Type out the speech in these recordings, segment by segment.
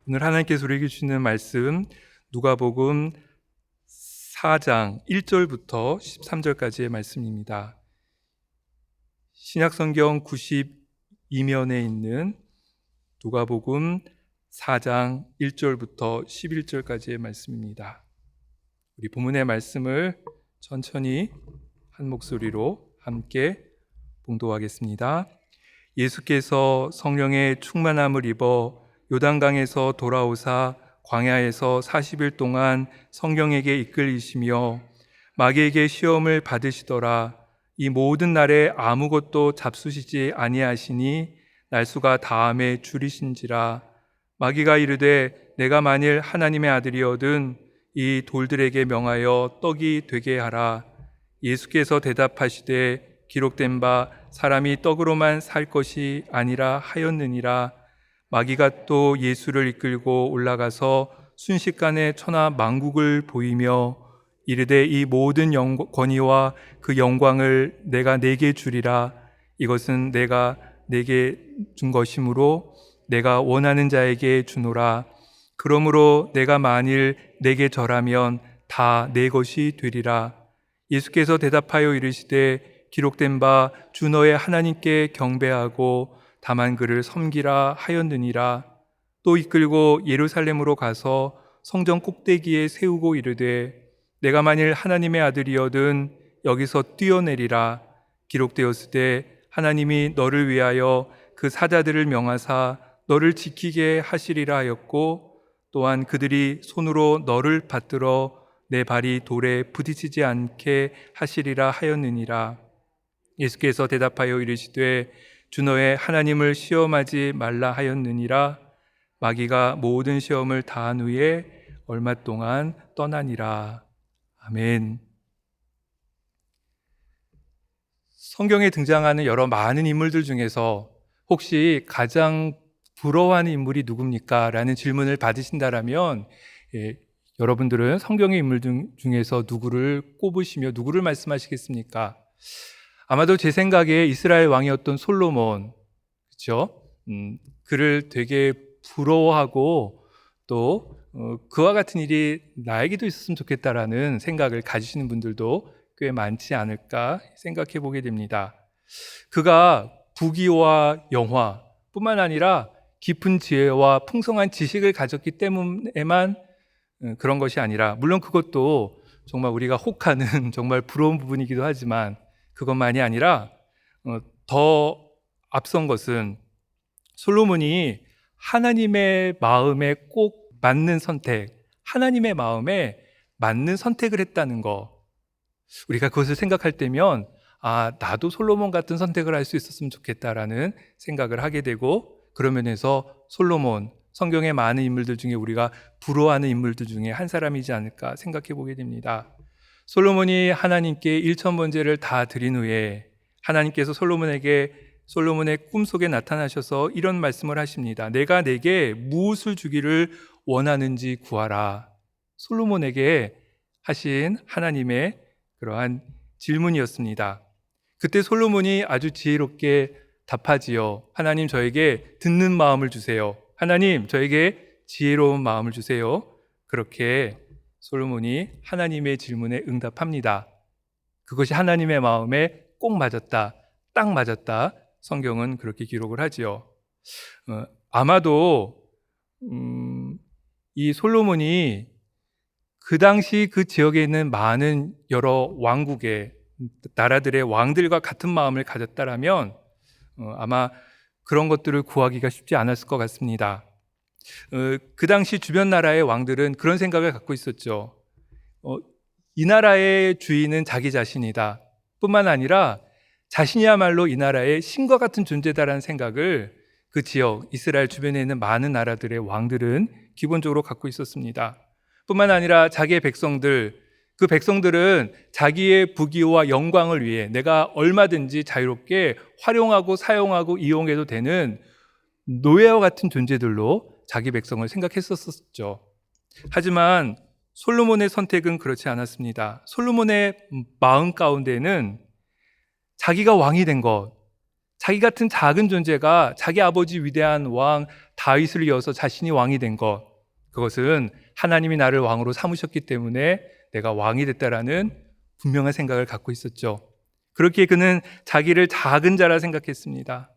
오늘 하나님께서 우리에게 주시는 말씀 누가복음 4장 1절부터 13절까지의 말씀입니다. 신약성경 92면에 있는 누가복음 4장 1절부터 11절까지의 말씀입니다. 우리 본문의 말씀을 천천히 한 목소리로 함께 봉독하겠습니다. 예수께서 성령의 충만함을 입어 요단강에서 돌아오사 광야에서 40일 동안 성령에게 이끌리시며 마귀에게 시험을 받으시더라. 이 모든 날에 아무것도 잡수시지 아니하시니 날수가 다함에 줄이신지라. 마귀가 이르되 내가 만일 하나님의 아들이거든 이 돌들에게 명하여 떡이 되게 하라. 예수께서 대답하시되 기록된 바 사람이 떡으로만 살 것이 아니라 하였느니라. 마귀가 또 예수를 이끌고 올라가서 순식간에 천하 만국을 보이며 이르되 이 모든 권위와 그 영광을 내가 네게 주리라. 이것은 내가 네게 준 것이므로 내가 원하는 자에게 주노라. 그러므로 내가 만일 네게 절하면 다 내 것이 되리라. 예수께서 대답하여 이르시되 기록된 바 주 너의 하나님께 경배하고 다만 그를 섬기라 하였느니라. 또 이끌고 예루살렘으로 가서 성전 꼭대기에 세우고 이르되 내가 만일 하나님의 아들이거든 여기서 뛰어내리라. 기록되었으되 하나님이 너를 위하여 그 사자들을 명하사 너를 지키게 하시리라 하였고 또한 그들이 손으로 너를 받들어 내 발이 돌에 부딪히지 않게 하시리라 하였느니라. 예수께서 대답하여 이르시되 주 너의 하나님을 시험하지 말라 하였느니라. 마귀가 모든 시험을 다한 후에 얼마 동안 떠나니라. 아멘. 성경에 등장하는 여러 많은 인물들 중에서 혹시 가장 부러워하는 인물이 누굽니까? 라는 질문을 받으신다라면 여러분들은 성경의 인물 중에서 누구를 꼽으시며 누구를 말씀하시겠습니까? 아마도 제 생각에 이스라엘 왕이었던 솔로몬, 그렇죠? 그를 되게 부러워하고 또 그와 같은 일이 나에게도 있었으면 좋겠다라는 생각을 가지시는 분들도 꽤 많지 않을까 생각해 보게 됩니다. 그가 부귀와 영화 뿐만 아니라 깊은 지혜와 풍성한 지식을 가졌기 때문에만 그런 것이 아니라, 물론 그것도 정말 우리가 혹하는 정말 부러운 부분이기도 하지만 그것만이 아니라 더 앞선 것은 솔로몬이 하나님의 마음에 꼭 맞는 선택, 하나님의 마음에 맞는 선택을 했다는 거. 우리가 그것을 생각할 때면 나도 솔로몬 같은 선택을 할 수 있었으면 좋겠다라는 생각을 하게 되고, 그런 면에서 솔로몬, 성경의 많은 인물들 중에 우리가 부러워하는 인물들 중에 한 사람이지 않을까 생각해 보게 됩니다. 솔로몬이 하나님께 1,000번제를 다 드린 후에 하나님께서 솔로몬의 꿈속에 나타나셔서 이런 말씀을 하십니다. 내가 내게 무엇을 주기를 원하는지 구하라. 솔로몬에게 하신 하나님의 그러한 질문이었습니다. 그때 솔로몬이 아주 지혜롭게 답하지요. 하나님, 저에게 듣는 마음을 주세요. 하나님, 저에게 지혜로운 마음을 주세요. 그렇게 솔로몬이 하나님의 질문에 응답합니다. 그것이 하나님의 마음에 꼭 맞았다, 딱 맞았다. 성경은 그렇게 기록을 하지요. 아마도 이 솔로몬이 그 당시 그 지역에 있는 많은 여러 왕국의 나라들의 왕들과 같은 마음을 가졌다라면 아마 그런 것들을 구하기가 쉽지 않았을 것 같습니다. 그 당시 주변 나라의 왕들은 그런 생각을 갖고 있었죠. 이 나라의 주인은 자기 자신이다 뿐만 아니라 자신이야말로 이 나라의 신과 같은 존재다라는 생각을 그 지역 이스라엘 주변에 있는 많은 나라들의 왕들은 기본적으로 갖고 있었습니다. 뿐만 아니라 자기의 백성들, 그 백성들은 자기의 부귀와 영광을 위해 내가 얼마든지 자유롭게 활용하고 사용하고 이용해도 되는 노예와 같은 존재들로 자기 백성을 생각했었죠. 하지만 솔로몬의 선택은 그렇지 않았습니다. 솔로몬의 마음 가운데는 자기가 왕이 된 것, 자기 같은 작은 존재가 자기 아버지 위대한 왕 다윗을 이어서 자신이 왕이 된 것, 그것은 하나님이 나를 왕으로 삼으셨기 때문에 내가 왕이 됐다라는 분명한 생각을 갖고 있었죠. 그렇기에 그는 자기를 작은 자라 생각했습니다.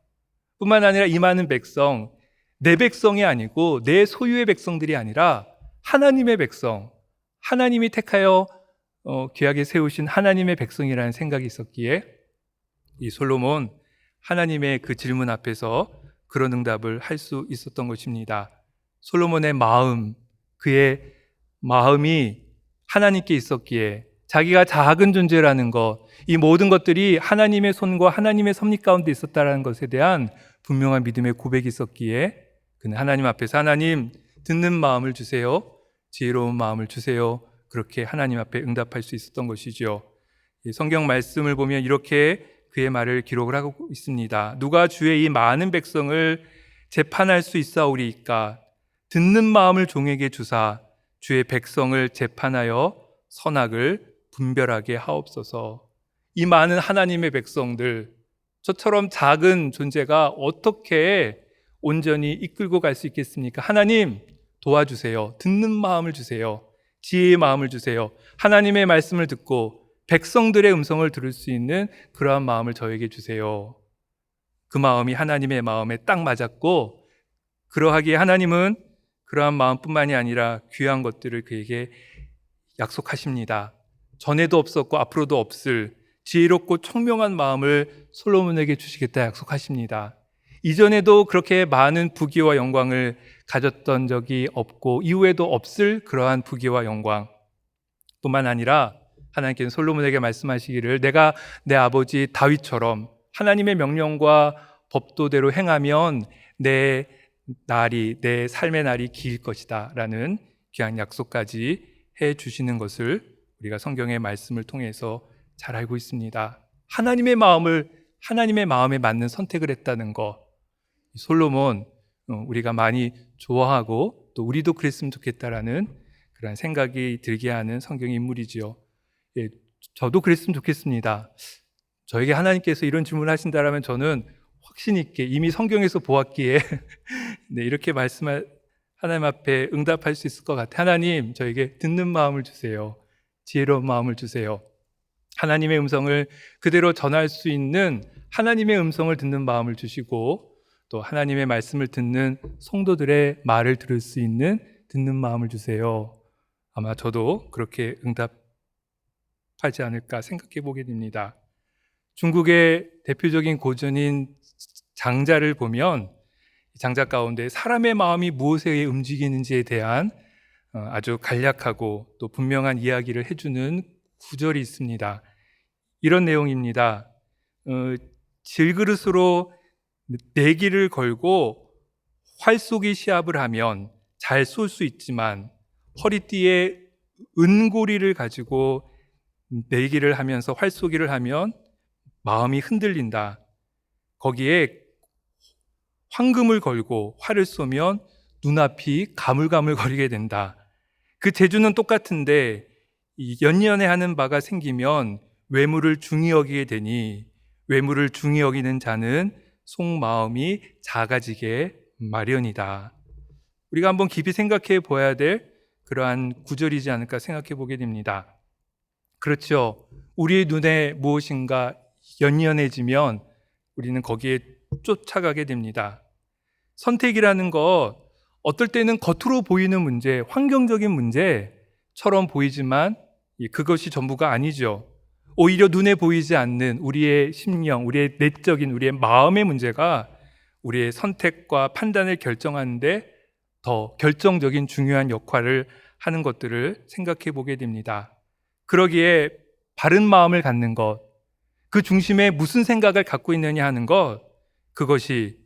뿐만 아니라 이 많은 백성, 내 백성이 아니고 내 소유의 백성들이 아니라 하나님의 백성, 하나님이 택하여 귀하게 세우신 하나님의 백성이라는 생각이 있었기에 이 솔로몬, 하나님의 그 질문 앞에서 그런 응답을 할 수 있었던 것입니다. 솔로몬의 마음, 그의 마음이 하나님께 있었기에 자기가 작은 존재라는 것, 이 모든 것들이 하나님의 손과 하나님의 섭리 가운데 있었다는 것에 대한 분명한 믿음의 고백이 있었기에 그는 하나님 앞에서 하나님, 듣는 마음을 주세요, 지혜로운 마음을 주세요, 그렇게 하나님 앞에 응답할 수 있었던 것이죠. 성경 말씀을 보면 이렇게 그의 말을 기록을 하고 있습니다. 누가 주의 이 많은 백성을 재판할 수 있사오리이까? 듣는 마음을 종에게 주사 주의 백성을 재판하여 선악을 분별하게 하옵소서. 이 많은 하나님의 백성들, 저처럼 작은 존재가 어떻게 온전히 이끌고 갈 수 있겠습니까? 하나님 도와주세요. 듣는 마음을 주세요. 지혜의 마음을 주세요. 하나님의 말씀을 듣고 백성들의 음성을 들을 수 있는 그러한 마음을 저에게 주세요. 그 마음이 하나님의 마음에 딱 맞았고, 그러하기에 하나님은 그러한 마음뿐만이 아니라 귀한 것들을 그에게 약속하십니다. 전에도 없었고 앞으로도 없을 지혜롭고 총명한 마음을 솔로몬에게 주시겠다 약속하십니다. 이전에도 그렇게 많은 부귀와 영광을 가졌던 적이 없고 이후에도 없을 그러한 부귀와 영광 뿐만 아니라 하나님께서 솔로몬에게 말씀하시기를 내가 내 아버지 다윗처럼 하나님의 명령과 법도대로 행하면 내 삶의 날이 길 것이다 라는 귀한 약속까지 해 주시는 것을 우리가 성경의 말씀을 통해서 잘 알고 있습니다. 하나님의 마음에 맞는 선택을 했다는 것, 솔로몬 우리가 많이 좋아하고 또 우리도 그랬으면 좋겠다라는 그런 생각이 들게 하는 성경의 인물이지요. 예, 저도 그랬으면 좋겠습니다. 저에게 하나님께서 이런 질문을 하신다면 저는 확신 있게 이미 성경에서 보았기에 네, 이렇게 하나님 앞에 응답할 수 있을 것 같아요. 하나님, 저에게 듣는 마음을 주세요. 지혜로운 마음을 주세요. 하나님의 음성을 그대로 전할 수 있는 하나님의 음성을 듣는 마음을 주시고 또 하나님의 말씀을 듣는 성도들의 말을 들을 수 있는 듣는 마음을 주세요. 아마 저도 그렇게 응답하지 않을까 생각해 보게 됩니다. 중국의 대표적인 고전인 장자를 보면 장자 가운데 사람의 마음이 무엇에 의해 움직이는지에 대한 아주 간략하고 또 분명한 이야기를 해주는 구절이 있습니다. 이런 내용입니다. 질그릇으로 내기를 걸고 활쏘기 시합을 하면 잘 쏠 수 있지만 허리띠에 은고리를 가지고 내기를 하면서 활쏘기를 하면 마음이 흔들린다. 거기에 황금을 걸고 활을 쏘면 눈앞이 가물가물거리게 된다. 그 재주는 똑같은데 연연해 하는 바가 생기면 외모를 중히 여기게 되니 외모를 중히 여기는 자는 속마음이 작아지게 마련이다. 우리가 한번 깊이 생각해 보아야 될 그러한 구절이지 않을까 생각해 보게 됩니다. 그렇죠. 우리의 눈에 무엇인가 연연해지면 우리는 거기에 쫓아가게 됩니다. 선택이라는 것, 어떨 때는 겉으로 보이는 문제, 환경적인 문제처럼 보이지만 그것이 전부가 아니죠. 오히려 눈에 보이지 않는 우리의 심령, 우리의 내적인 우리의 마음의 문제가 우리의 선택과 판단을 결정하는데 더 결정적인 중요한 역할을 하는 것들을 생각해 보게 됩니다. 그러기에 바른 마음을 갖는 것, 그 중심에 무슨 생각을 갖고 있느냐 하는 것, 그것이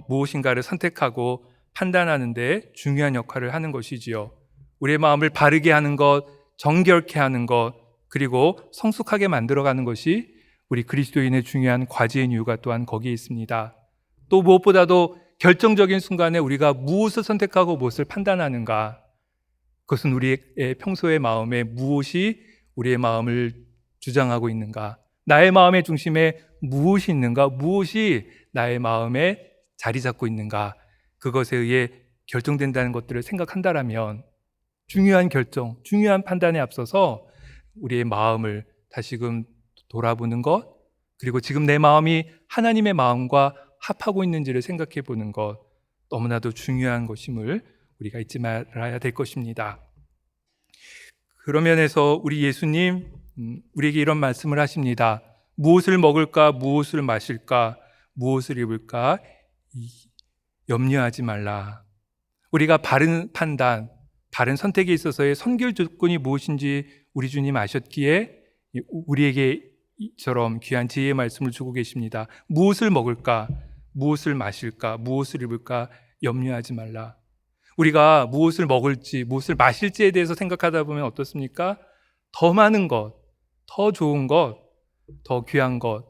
무엇인가를 선택하고 판단하는 데 중요한 역할을 하는 것이지요. 우리의 마음을 바르게 하는 것, 정결케 하는 것, 그리고 성숙하게 만들어가는 것이 우리 그리스도인의 중요한 과제인 이유가 또한 거기에 있습니다. 또 무엇보다도 결정적인 순간에 우리가 무엇을 선택하고 무엇을 판단하는가, 그것은 우리의 평소의 마음에 무엇이 우리의 마음을 주장하고 있는가, 나의 마음의 중심에 무엇이 있는가? 무엇이 나의 마음에 자리 잡고 있는가? 그것에 의해 결정된다는 것들을 생각한다라면 중요한 결정, 중요한 판단에 앞서서 우리의 마음을 다시금 돌아보는 것, 그리고 지금 내 마음이 하나님의 마음과 합하고 있는지를 생각해 보는 것, 너무나도 중요한 것임을 우리가 잊지 말아야 될 것입니다. 그런 면에서 우리 예수님 우리에게 이런 말씀을 하십니다. 무엇을 먹을까, 무엇을 마실까, 무엇을 입을까 염려하지 말라. 우리가 바른 판단, 바른 선택에 있어서의 선결 조건이 무엇인지 우리 주님 아셨기에 우리에게 이처럼 귀한 지혜의 말씀을 주고 계십니다. 무엇을 먹을까, 무엇을 마실까, 무엇을 입을까 염려하지 말라. 우리가 무엇을 먹을지, 무엇을 마실지에 대해서 생각하다 보면 어떻습니까? 더 많은 것, 더 좋은 것, 더 귀한 것,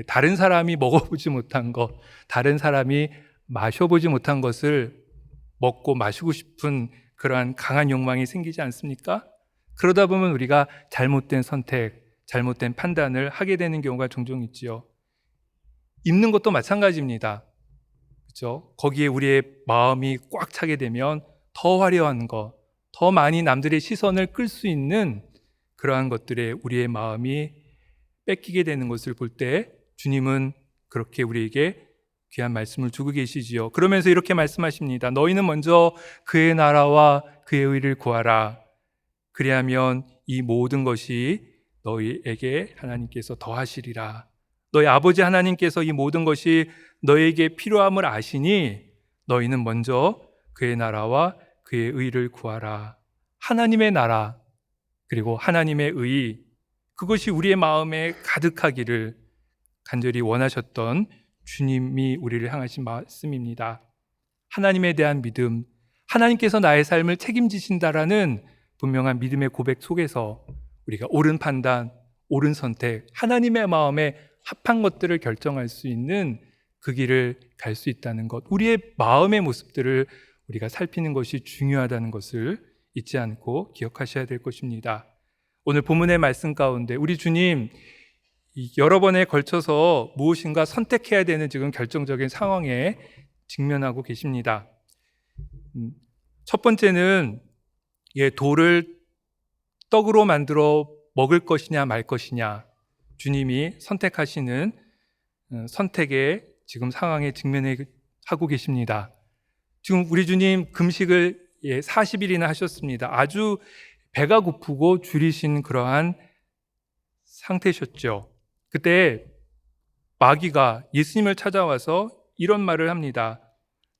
다른 사람이 먹어보지 못한 것, 다른 사람이 마셔보지 못한 것을 먹고 마시고 싶은 그러한 강한 욕망이 생기지 않습니까? 그러다 보면 우리가 잘못된 선택, 잘못된 판단을 하게 되는 경우가 종종 있지요. 입는 것도 마찬가지입니다. 그렇죠? 거기에 우리의 마음이 꽉 차게 되면 더 화려한 것, 더 많이 남들의 시선을 끌 수 있는 그러한 것들에 우리의 마음이 뺏기게 되는 것을 볼 때 주님은 그렇게 우리에게 귀한 말씀을 주고 계시지요. 그러면서 이렇게 말씀하십니다. 너희는 먼저 그의 나라와 그의 의를 구하라. 그리하면 이 모든 것이 너희에게 하나님께서 더하시리라. 너희 아버지 하나님께서 이 모든 것이 너희에게 필요함을 아시니 너희는 먼저 그의 나라와 그의 의를 구하라. 하나님의 나라 그리고 하나님의 의, 그것이 우리의 마음에 가득하기를 간절히 원하셨던 주님이 우리를 향하신 말씀입니다. 하나님에 대한 믿음, 하나님께서 나의 삶을 책임지신다라는 분명한 믿음의 고백 속에서 우리가 옳은 판단, 옳은 선택, 하나님의 마음에 합한 것들을 결정할 수 있는 그 길을 갈 수 있다는 것, 우리의 마음의 모습들을 우리가 살피는 것이 중요하다는 것을 잊지 않고 기억하셔야 될 것입니다. 오늘 본문의 말씀 가운데 우리 주님 여러 번에 걸쳐서 무엇인가 선택해야 되는 지금 결정적인 상황에 직면하고 계십니다. 첫 번째는 돌을 떡으로 만들어 먹을 것이냐 말 것이냐, 주님이 선택하시는 선택의 지금 상황에 직면하고 계십니다. 지금 우리 주님 금식을 40일이나 하셨습니다. 아주 배가 고프고 줄이신 그러한 상태셨죠. 그때 마귀가 예수님을 찾아와서 이런 말을 합니다.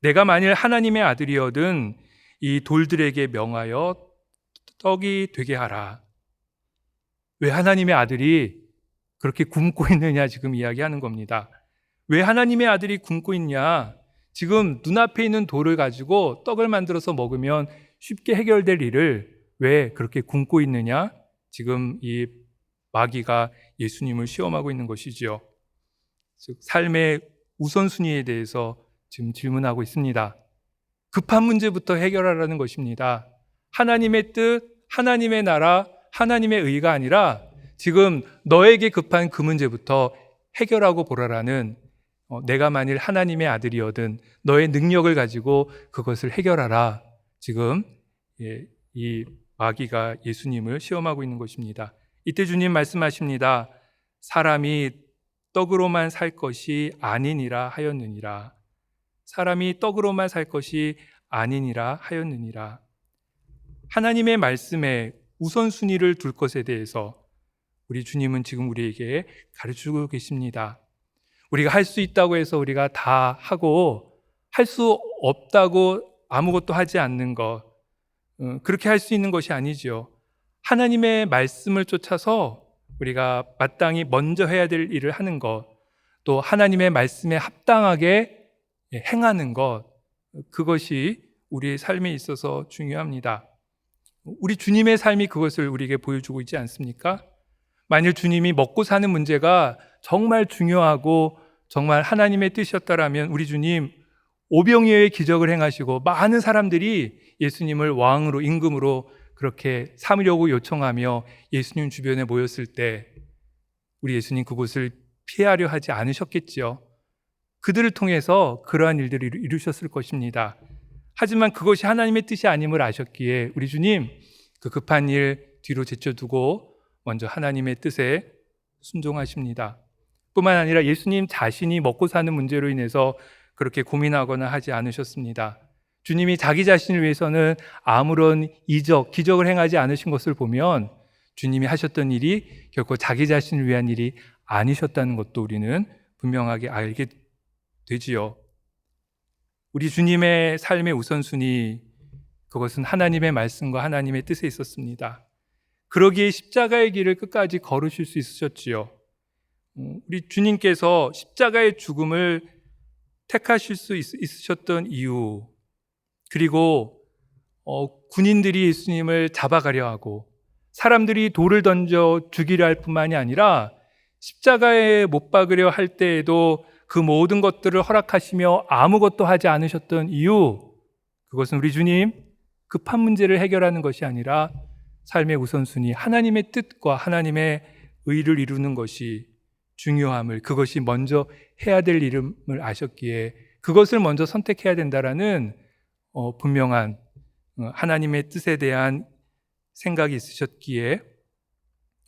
내가 만일 하나님의 아들이어든 이 돌들에게 명하여 떡이 되게 하라. 왜 하나님의 아들이 그렇게 굶고 있느냐 지금 이야기하는 겁니다. 왜 하나님의 아들이 굶고 있냐? 지금 눈앞에 있는 돌을 가지고 떡을 만들어서 먹으면 쉽게 해결될 일을 왜 그렇게 굶고 있느냐? 지금 이 마귀가 예수님을 시험하고 있는 것이지요. 즉 삶의 우선순위에 대해서 지금 질문하고 있습니다. 급한 문제부터 해결하라는 것입니다. 하나님의 뜻, 하나님의 나라, 하나님의 의가 아니라 지금 너에게 급한 그 문제부터 해결하고 보라라는, 내가 만일 하나님의 아들이어든 너의 능력을 가지고 그것을 해결하라. 지금 이 마귀가 예수님을 시험하고 있는 것입니다. 이때 주님 말씀하십니다. 사람이 떡으로만 살 것이 아니니라 하였느니라. 사람이 떡으로만 살 것이 아니니라 하였느니라. 하나님의 말씀에 우선순위를 둘 것에 대해서 우리 주님은 지금 우리에게 가르치고 계십니다. 우리가 할 수 있다고 해서 우리가 다 하고 할 수 없다고 아무것도 하지 않는 것, 그렇게 할 수 있는 것이 아니지요. 하나님의 말씀을 쫓아서 우리가 마땅히 먼저 해야 될 일을 하는 것, 또 하나님의 말씀에 합당하게 행하는 것, 그것이 우리의 삶에 있어서 중요합니다. 우리 주님의 삶이 그것을 우리에게 보여주고 있지 않습니까? 만일 주님이 먹고 사는 문제가 정말 중요하고 정말 하나님의 뜻이었다라면 우리 주님 오병이어의 기적을 행하시고 많은 사람들이 예수님을 왕으로, 임금으로 그렇게 삼으려고 요청하며 예수님 주변에 모였을 때 우리 예수님 그곳을 피하려 하지 않으셨겠지요. 그들을 통해서 그러한 일들을 이루셨을 것입니다. 하지만 그것이 하나님의 뜻이 아님을 아셨기에 우리 주님 그 급한 일 뒤로 제쳐두고 먼저 하나님의 뜻에 순종하십니다. 뿐만 아니라 예수님 자신이 먹고 사는 문제로 인해서 그렇게 고민하거나 하지 않으셨습니다. 주님이 자기 자신을 위해서는 아무런 이적, 기적을 행하지 않으신 것을 보면 주님이 하셨던 일이 결코 자기 자신을 위한 일이 아니셨다는 것도 우리는 분명하게 알게 되지요. 우리 주님의 삶의 우선순위, 그것은 하나님의 말씀과 하나님의 뜻에 있었습니다. 그러기에 십자가의 길을 끝까지 걸으실 수 있으셨지요. 우리 주님께서 십자가의 죽음을 택하실 수 있으셨던 이유, 그리고 군인들이 예수님을 잡아가려 하고 사람들이 돌을 던져 죽이려 할 뿐만이 아니라 십자가에 못 박으려 할 때에도 그 모든 것들을 허락하시며 아무것도 하지 않으셨던 이유, 그것은 우리 주님 급한 문제를 해결하는 것이 아니라 삶의 우선순위, 하나님의 뜻과 하나님의 의를 이루는 것이 중요함을, 그것이 먼저 해야 될 일임을 아셨기에 그것을 먼저 선택해야 된다라는 분명한 하나님의 뜻에 대한 생각이 있으셨기에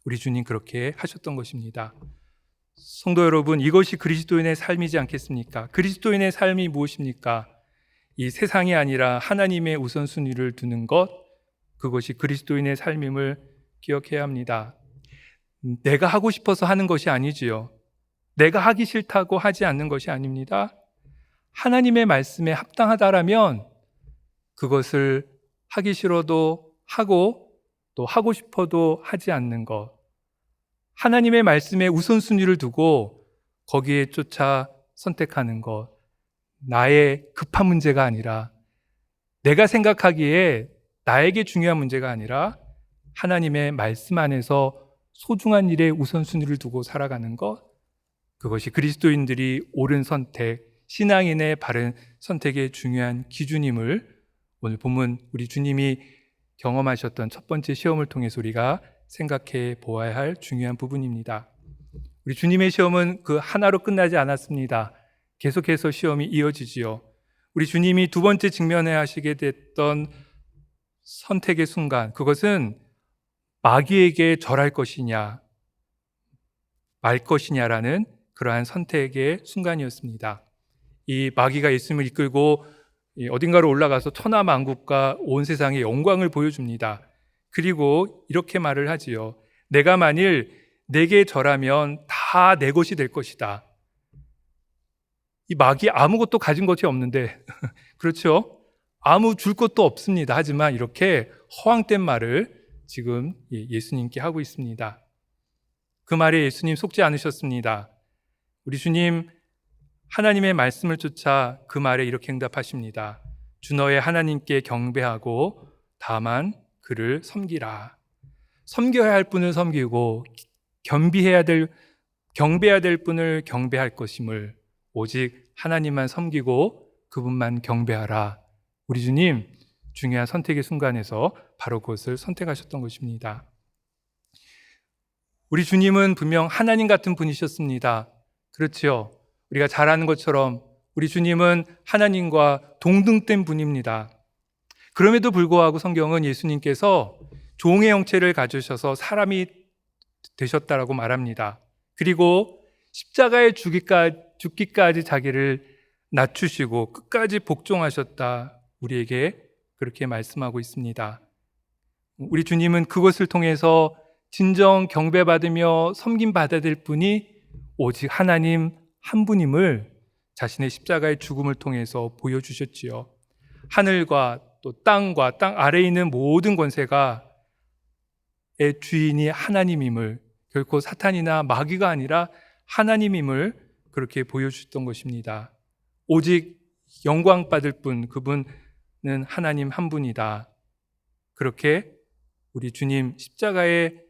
우리 주님 그렇게 하셨던 것입니다. 성도 여러분, 이것이 그리스도인의 삶이지 않겠습니까? 그리스도인의 삶이 무엇입니까? 이 세상이 아니라 하나님의 우선순위를 두는 것, 그것이 그리스도인의 삶임을 기억해야 합니다. 내가 하고 싶어서 하는 것이 아니지요. 내가 하기 싫다고 하지 않는 것이 아닙니다. 하나님의 말씀에 합당하다라면 그것을 하기 싫어도 하고 또 하고 싶어도 하지 않는 것, 하나님의 말씀에 우선순위를 두고 거기에 쫓아 선택하는 것, 나의 급한 문제가 아니라, 내가 생각하기에 나에게 중요한 문제가 아니라 하나님의 말씀 안에서 소중한 일에 우선순위를 두고 살아가는 것, 그것이 그리스도인들이 옳은 선택, 신앙인의 바른 선택의 중요한 기준임을 오늘 본문 우리 주님이 경험하셨던 첫 번째 시험을 통해서 우리가 생각해 보아야 할 중요한 부분입니다. 우리 주님의 시험은 그 하나로 끝나지 않았습니다. 계속해서 시험이 이어지지요. 우리 주님이 두 번째 직면해 하시게 됐던 선택의 순간, 그것은 마귀에게 절할 것이냐 말 것이냐라는 그러한 선택의 순간이었습니다. 이 마귀가 예수님을 이끌고 어딘가로 올라가서 천하만국과 온 세상의 영광을 보여줍니다. 그리고 이렇게 말을 하지요. 내가 만일 내게 절하면 다 내 것이 될 것이다. 이 마귀 아무것도 가진 것이 없는데 그렇죠? 아무 줄 것도 없습니다. 하지만 이렇게 허황된 말을 지금 예수님께 하고 있습니다. 그 말에 예수님 속지 않으셨습니다. 우리 주님 하나님의 말씀을 쫓아 그 말에 이렇게 응답하십니다. 주 너의 하나님께 경배하고 다만 그를 섬기라. 섬겨야 할 분을 섬기고 경배해야 될 분을 경배할 것임을, 오직 하나님만 섬기고 그분만 경배하라. 우리 주님 중요한 선택의 순간에서 바로 그것을 선택하셨던 것입니다. 우리 주님은 분명 하나님 같은 분이셨습니다. 그렇지요? 우리가 잘 아는 것처럼 우리 주님은 하나님과 동등된 분입니다. 그럼에도 불구하고 성경은 예수님께서 종의 형체를 가지셔서 사람이 되셨다라고 말합니다. 그리고 십자가에 죽기까지 자기를 낮추시고 끝까지 복종하셨다, 우리에게 그렇게 말씀하고 있습니다. 우리 주님은 그것을 통해서 진정 경배받으며 섬김받아야 될 분이 오직 하나님 한 분임을 자신의 십자가의 죽음을 통해서 보여주셨지요. 하늘과 또 땅과 땅 아래에 있는 모든 권세가 의 주인이 하나님임을, 결코 사탄이나 마귀가 아니라 하나님임을 그렇게 보여주셨던 것입니다. 오직 영광 받을 분, 그분은 하나님 한 분이다. 그렇게 우리 주님 십자가의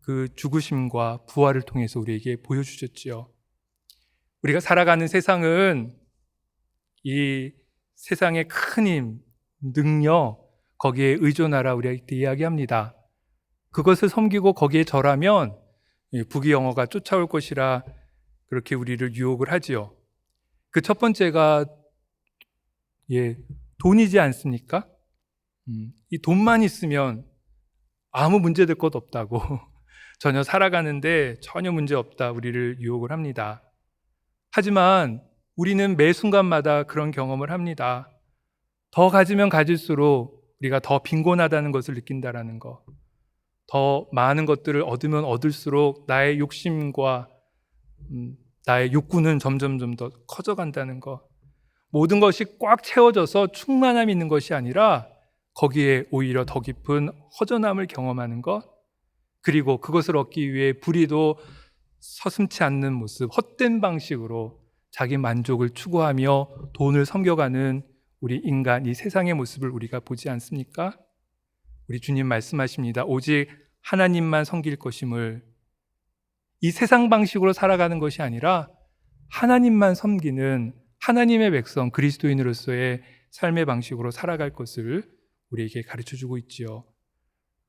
그 죽으심과 부활을 통해서 우리에게 보여주셨지요. 우리가 살아가는 세상은 이 세상의 큰 힘, 능력, 거기에 의존하라 우리가 이야기합니다. 그것을 섬기고 거기에 절하면 부귀영화가 쫓아올 것이라 그렇게 우리를 유혹을 하지요. 그 첫 번째가 돈이지 않습니까? 이 돈만 있으면 아무 문제될 것 없다고 전혀 살아가는데 전혀 문제 없다 우리를 유혹을 합니다. 하지만 우리는 매 순간마다 그런 경험을 합니다. 더 가지면 가질수록 우리가 더 빈곤하다는 것을 느낀다라는 것, 더 많은 것들을 얻으면 얻을수록 나의 욕심과 나의 욕구는 점점점 더 커져간다는 것, 모든 것이 꽉 채워져서 충만함이 있는 것이 아니라 거기에 오히려 더 깊은 허전함을 경험하는 것, 그리고 그것을 얻기 위해 불의도 서슴지 않는 모습, 헛된 방식으로 자기 만족을 추구하며 돈을 섬겨가는 우리 인간, 이 세상의 모습을 우리가 보지 않습니까? 우리 주님 말씀하십니다. 오직 하나님만 섬길 것임을, 이 세상 방식으로 살아가는 것이 아니라 하나님만 섬기는 하나님의 백성, 그리스도인으로서의 삶의 방식으로 살아갈 것을 우리에게 가르쳐주고 있지요.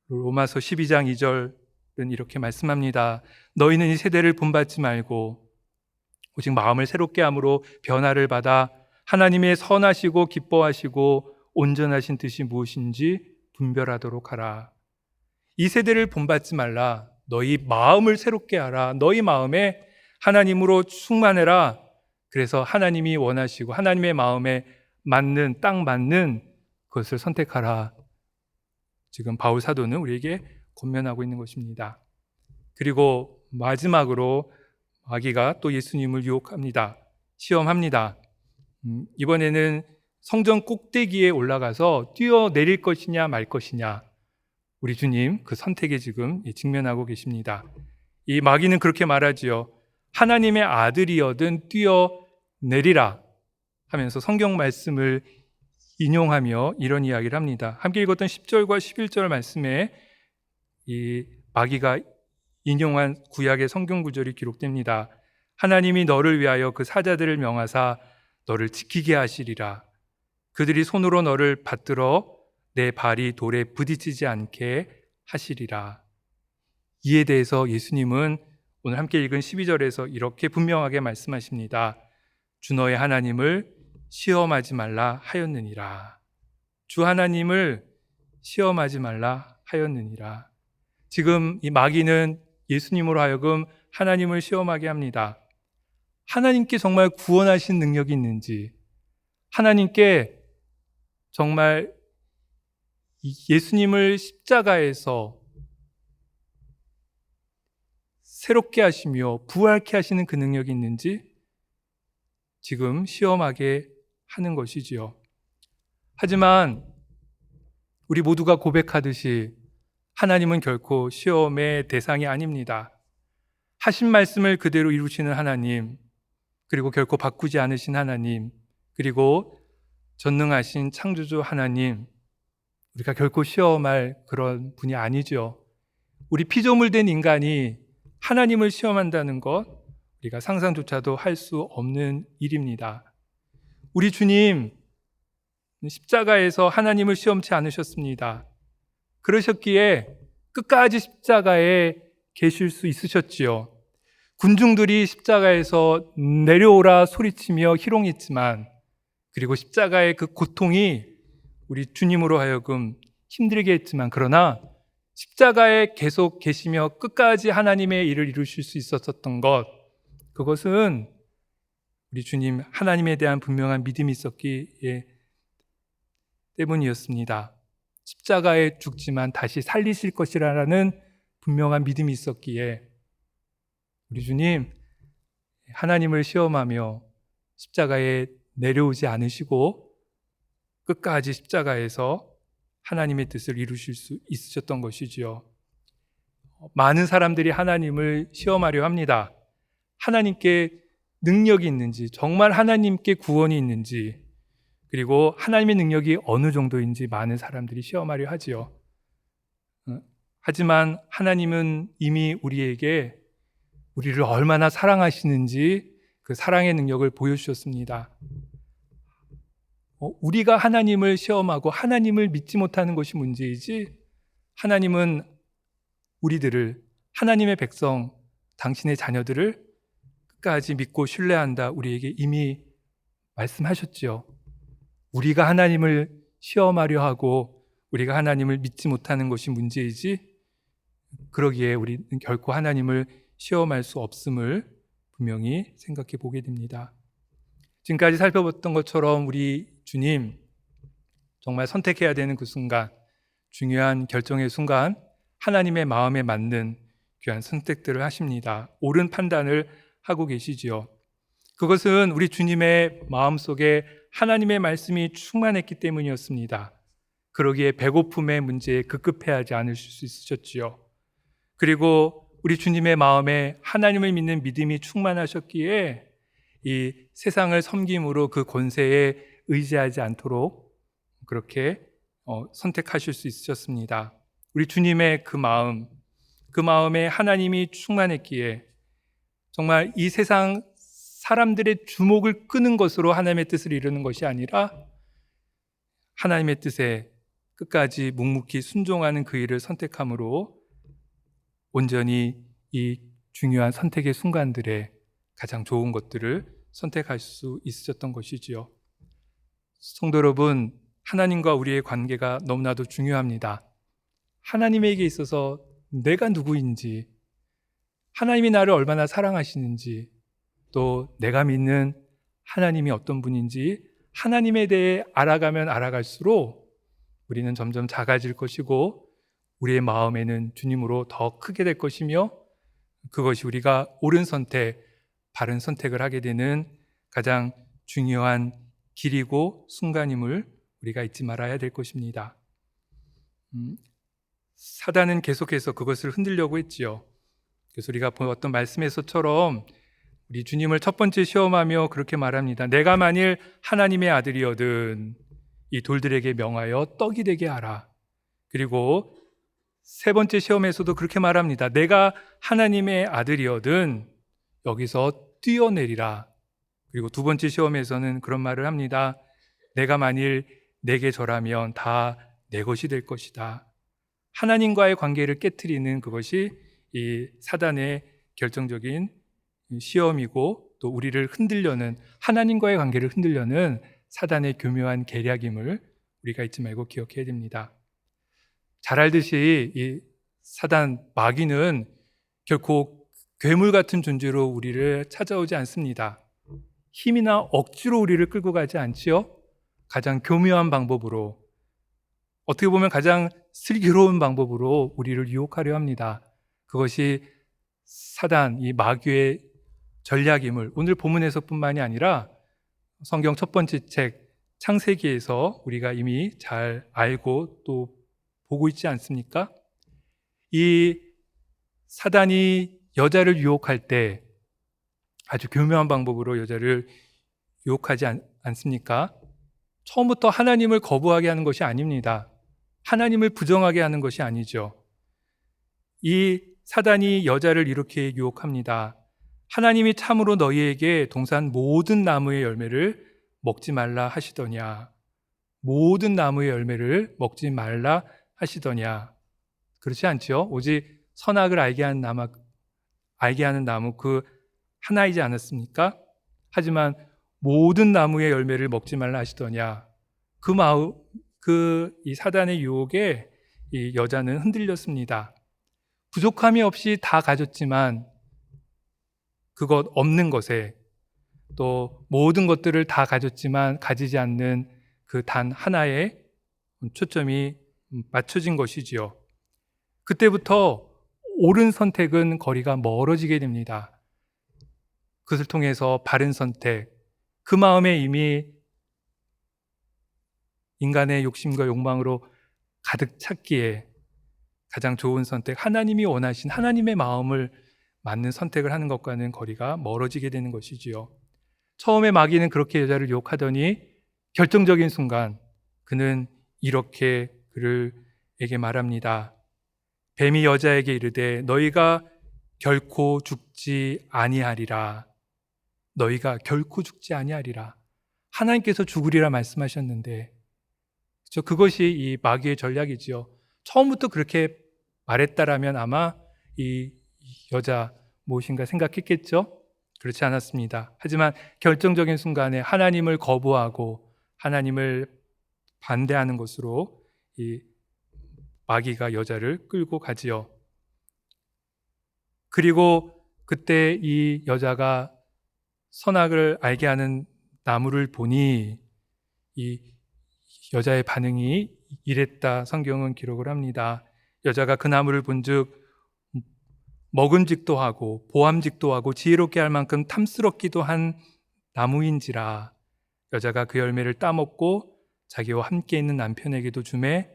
로마서 12장 2절은 이렇게 말씀합니다. 너희는 이 세대를 본받지 말고 오직 마음을 새롭게 함으로 변화를 받아 하나님의 선하시고 기뻐하시고 온전하신 뜻이 무엇인지 분별하도록 하라. 이 세대를 본받지 말라. 너희 마음을 새롭게 하라. 너희 마음에 하나님으로 충만해라. 그래서 하나님이 원하시고 하나님의 마음에 맞는, 딱 맞는 그것을 선택하라. 지금 바울 사도는 우리에게 권면하고 있는 것입니다. 그리고 마지막으로 마귀가 또 예수님을 유혹합니다. 시험합니다. 이번에는 성전 꼭대기에 올라가서 뛰어내릴 것이냐 말 것이냐, 우리 주님 그 선택에 지금 직면하고 계십니다. 이 마귀는 그렇게 말하지요. 하나님의 아들이여든 뛰어내리라 하면서 성경 말씀을 인용하며 이런 이야기를 합니다. 함께 읽었던 10절과 11절 말씀에 이 마귀가 인용한 구약의 성경 구절이 기록됩니다. 하나님이 너를 위하여 그 사자들을 명하사 너를 지키게 하시리라. 그들이 손으로 너를 받들어 내 발이 돌에 부딪히지 않게 하시리라. 이에 대해서 예수님은 오늘 함께 읽은 12절에서 이렇게 분명하게 말씀하십니다. 주 너의 하나님을 시험하지 말라 하였느니라. 주 하나님을 시험하지 말라 하였느니라. 지금 이 마귀는 예수님으로 하여금 하나님을 시험하게 합니다. 하나님께 정말 구원하신 능력이 있는지, 하나님께 정말 예수님을 십자가에서 새롭게 하시며 부활케 하시는 그 능력이 있는지 지금 시험하게 하는 것이지요. 하지만 우리 모두가 고백하듯이 하나님은 결코 시험의 대상이 아닙니다. 하신 말씀을 그대로 이루시는 하나님, 그리고 결코 바꾸지 않으신 하나님, 그리고 전능하신 창조주 하나님, 우리가 결코 시험할 그런 분이 아니죠. 우리 피조물 된 인간이 하나님을 시험한다는 것, 우리가 상상조차도 할 수 없는 일입니다. 우리 주님 십자가에서 하나님을 시험치 않으셨습니다. 그러셨기에 끝까지 십자가에 계실 수 있으셨지요. 군중들이 십자가에서 내려오라 소리치며 희롱했지만, 그리고 십자가의 그 고통이 우리 주님으로 하여금 힘들게 했지만, 그러나 십자가에 계속 계시며 끝까지 하나님의 일을 이루실 수 있었던 것, 그것은 우리 주님 하나님에 대한 분명한 믿음이 있었기 때문이었습니다. 십자가에 죽지만 다시 살리실 것이라는 분명한 믿음이 있었기에 우리 주님 하나님을 시험하며 십자가에 내려오지 않으시고 끝까지 십자가에서 하나님의 뜻을 이루실 수 있으셨던 것이지요. 많은 사람들이 하나님을 시험하려 합니다. 하나님께 능력이 있는지, 정말 하나님께 구원이 있는지, 그리고 하나님의 능력이 어느 정도인지 많은 사람들이 시험하려 하지요. 하지만 하나님은 이미 우리에게 우리를 얼마나 사랑하시는지 그 사랑의 능력을 보여주셨습니다. 우리가 하나님을 시험하고 하나님을 믿지 못하는 것이 문제이지, 하나님은 우리들을, 하나님의 백성, 당신의 자녀들을 끝까지 믿고 신뢰한다. 우리에게 이미 말씀하셨죠. 우리가 하나님을 시험하려 하고 우리가 하나님을 믿지 못하는 것이 문제이지, 그러기에 우리는 결코 하나님을 시험할 수 없음을 분명히 생각해 보게 됩니다. 지금까지 살펴봤던 것처럼 우리 주님 정말 선택해야 되는 그 순간, 중요한 결정의 순간 하나님의 마음에 맞는 귀한 선택들을 하십니다. 옳은 판단을 하고 계시지요. 그것은 우리 주님의 마음속에 하나님의 말씀이 충만했기 때문이었습니다. 그러기에 배고픔의 문제에 급급해하지 않으실 수 있으셨지요. 그리고 우리 주님의 마음에 하나님을 믿는 믿음이 충만하셨기에 이 세상을 섬김으로 그 권세에 의지하지 않도록 그렇게 선택하실 수 있으셨습니다. 우리 주님의 그 마음에 하나님이 충만했기에 정말 이 세상 사람들의 주목을 끄는 것으로 하나님의 뜻을 이루는 것이 아니라 하나님의 뜻에 끝까지 묵묵히 순종하는 그 일을 선택함으로 온전히 이 중요한 선택의 순간들에 가장 좋은 것들을 선택할 수 있으셨던 것이지요. 성도 여러분, 하나님과 우리의 관계가 너무나도 중요합니다. 하나님에게 있어서 내가 누구인지, 하나님이 나를 얼마나 사랑하시는지, 또 내가 믿는 하나님이 어떤 분인지 하나님에 대해 알아가면 알아갈수록 우리는 점점 작아질 것이고 우리의 마음에는 주님으로 더 크게 될 것이며, 그것이 우리가 옳은 선택, 바른 선택을 하게 되는 가장 중요한 길이고 순간임을 우리가 잊지 말아야 될 것입니다. 사단은 계속해서 그것을 흔들려고 했지요. 그래서 우리가 보았던 말씀에서처럼 우리 주님을 첫 번째 시험하며 그렇게 말합니다. 내가 만일 하나님의 아들이거든 이 돌들에게 명하여 떡이 되게 하라. 그리고 세 번째 시험에서도 그렇게 말합니다. 내가 하나님의 아들이거든 여기서 뛰어내리라. 그리고 두 번째 시험에서는 그런 말을 합니다. 내가 만일 내게 절하면 다 내 것이 될 것이다. 하나님과의 관계를 깨트리는 그것이 이 사단의 결정적인 시험이고, 또 우리를 흔들려는, 하나님과의 관계를 흔들려는 사단의 교묘한 계략임을 우리가 잊지 말고 기억해야 됩니다. 잘 알듯이 이 사단 마귀는 결코 괴물 같은 존재로 우리를 찾아오지 않습니다. 힘이나 억지로 우리를 끌고 가지 않지요. 가장 교묘한 방법으로, 어떻게 보면 가장 슬기로운 방법으로 우리를 유혹하려 합니다. 그것이 사단, 이 마귀의 전략임을 오늘 본문에서뿐만이 아니라 성경 첫 번째 책 창세기에서 우리가 이미 잘 알고 또 보고 있지 않습니까? 이 사단이 여자를 유혹할 때 아주 교묘한 방법으로 여자를 유혹하지 않습니까? 처음부터 하나님을 거부하게 하는 것이 아닙니다. 하나님을 부정하게 하는 것이 아니죠. 이 사단이 여자를 이렇게 유혹합니다. 하나님이 참으로 너희에게 동산 모든 나무의 열매를 먹지 말라 하시더냐. 모든 나무의 열매를 먹지 말라 하시더냐. 그렇지 않죠? 오직 선악을 알게 하는 나무 그 하나이지 않았습니까? 하지만 모든 나무의 열매를 먹지 말라 하시더냐. 이 사단의 유혹에 이 여자는 흔들렸습니다. 부족함이 없이 다 가졌지만 그것 없는 것에, 또 모든 것들을 다 가졌지만 가지지 않는 그 단 하나에 초점이 맞춰진 것이지요. 그때부터 옳은 선택은 거리가 멀어지게 됩니다. 그것을 통해서 바른 선택, 그 마음에 이미 인간의 욕심과 욕망으로 가득 찼기에 가장 좋은 선택, 하나님이 원하신 하나님의 마음을 맞는 선택을 하는 것과는 거리가 멀어지게 되는 것이지요. 처음에 마귀는 그렇게 여자를 유혹하더니 결정적인 순간 그는 이렇게 그에게 말합니다. 뱀이 여자에게 이르되 너희가 결코 죽지 아니하리라. 너희가 결코 죽지 아니하리라. 하나님께서 죽으리라 말씀하셨는데, 그것이 이 마귀의 전략이지요. 처음부터 그렇게 말했다라면 아마 이 여자 무엇인가 생각했겠죠? 그렇지 않았습니다. 하지만 결정적인 순간에 하나님을 거부하고 하나님을 반대하는 것으로 이 마귀가 여자를 끌고 가지요. 그리고 그때 이 여자가 선악을 알게 하는 나무를 보니 이 여자의 반응이 이랬다 성경은 기록을 합니다. 여자가 그 나무를 본즉 먹음직도 하고 보암직도 하고 지혜롭게 할 만큼 탐스럽기도 한 나무인지라. 여자가 그 열매를 따먹고 자기와 함께 있는 남편에게도 주매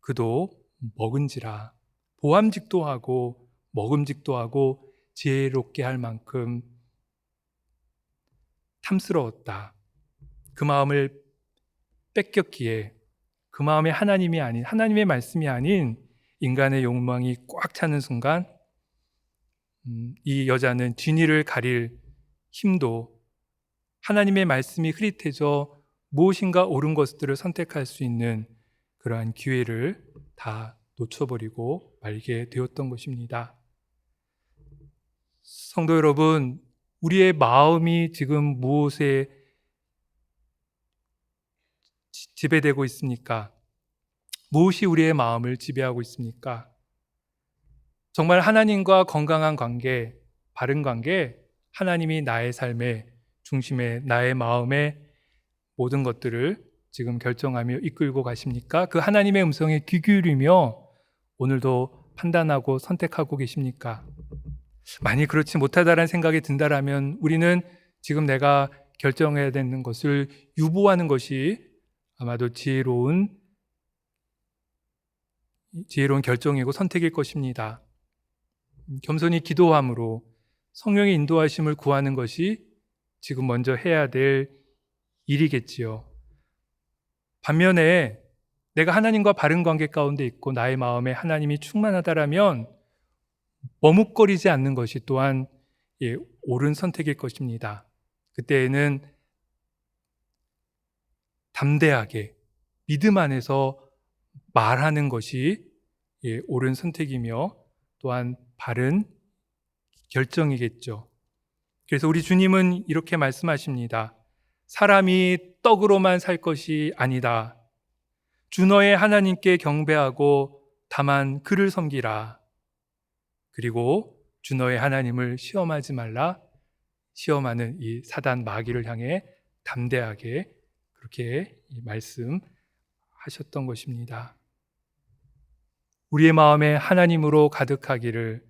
그도 먹은지라. 보암직도 하고 먹음직도 하고 지혜롭게 할 만큼 탐스러웠다. 그 마음을 뺏겼기에 그 마음에 하나님이 아닌, 하나님의 말씀이 아닌 인간의 욕망이 꽉 차는 순간 이 여자는 진위를 가릴 힘도, 하나님의 말씀이 흐릿해져 무엇인가 옳은 것들을 선택할 수 있는 그러한 기회를 다 놓쳐버리고 말게 되었던 것입니다. 성도 여러분, 우리의 마음이 지금 무엇에 지배되고 있습니까? 무엇이 우리의 마음을 지배하고 있습니까? 정말 하나님과 건강한 관계, 바른 관계, 하나님이 나의 삶의 중심에, 나의 마음의 모든 것들을 지금 결정하며 이끌고 가십니까? 그 하나님의 음성에 귀 기울이며 오늘도 판단하고 선택하고 계십니까? 만약 그렇지 못하다라는 생각이 든다라면 우리는 지금 내가 결정해야 되는 것을 유보하는 것이 아마도 지혜로운 결정이고 선택일 것입니다. 겸손히 기도함으로 성령의 인도하심을 구하는 것이 지금 먼저 해야 될 일이겠지요. 반면에 내가 하나님과 바른 관계 가운데 있고 나의 마음에 하나님이 충만하다라면 머뭇거리지 않는 것이 또한 옳은 선택일 것입니다. 그때에는 담대하게 믿음 안에서 말하는 것이 옳은 선택이며 또한 바른 결정이겠죠. 그래서 우리 주님은 이렇게 말씀하십니다. 사람이 떡으로만 살 것이 아니다. 주 너의 하나님께 경배하고 다만 그를 섬기라. 그리고 주 너의 하나님을 시험하지 말라. 시험하는 이 사단 마귀를 향해 담대하게 그렇게 말씀하셨던 것입니다. 우리의 마음에 하나님으로 가득하기를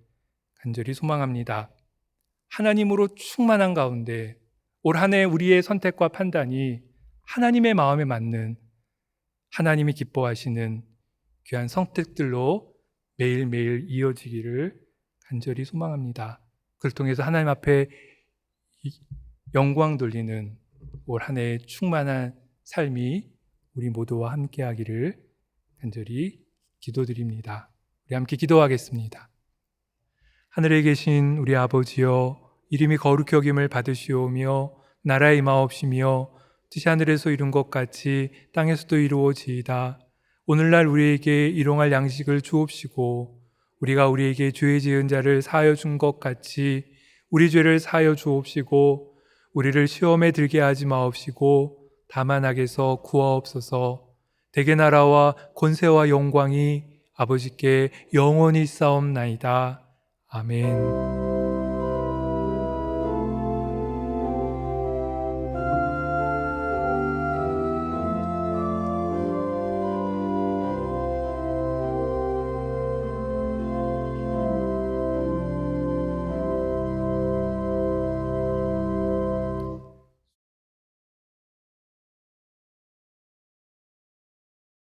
간절히 소망합니다. 하나님으로 충만한 가운데 올 한 해 우리의 선택과 판단이 하나님의 마음에 맞는, 하나님이 기뻐하시는 귀한 선택들로 매일매일 이어지기를 간절히 소망합니다. 그를 통해서 하나님 앞에 영광 돌리는 올 한 해의 충만한 삶이 우리 모두와 함께 하기를 간절히 기도드립니다. 우리 함께 기도하겠습니다. 하늘에 계신 우리 아버지여, 이름이 거룩히 여김을 받으시오며 나라의 임하옵시며 뜻이 하늘에서 이룬 것 같이 땅에서도 이루어지이다. 오늘날 우리에게 일용할 양식을 주옵시고 우리가 우리에게 죄 지은 자를 사하여 준 것 같이 우리 죄를 사하여 주옵시고 우리를 시험에 들게 하지 마옵시고 다만 악에서 구하옵소서. 대개 나라와 권세와 영광이 아버지께 영원히 싸움나이다. 아멘.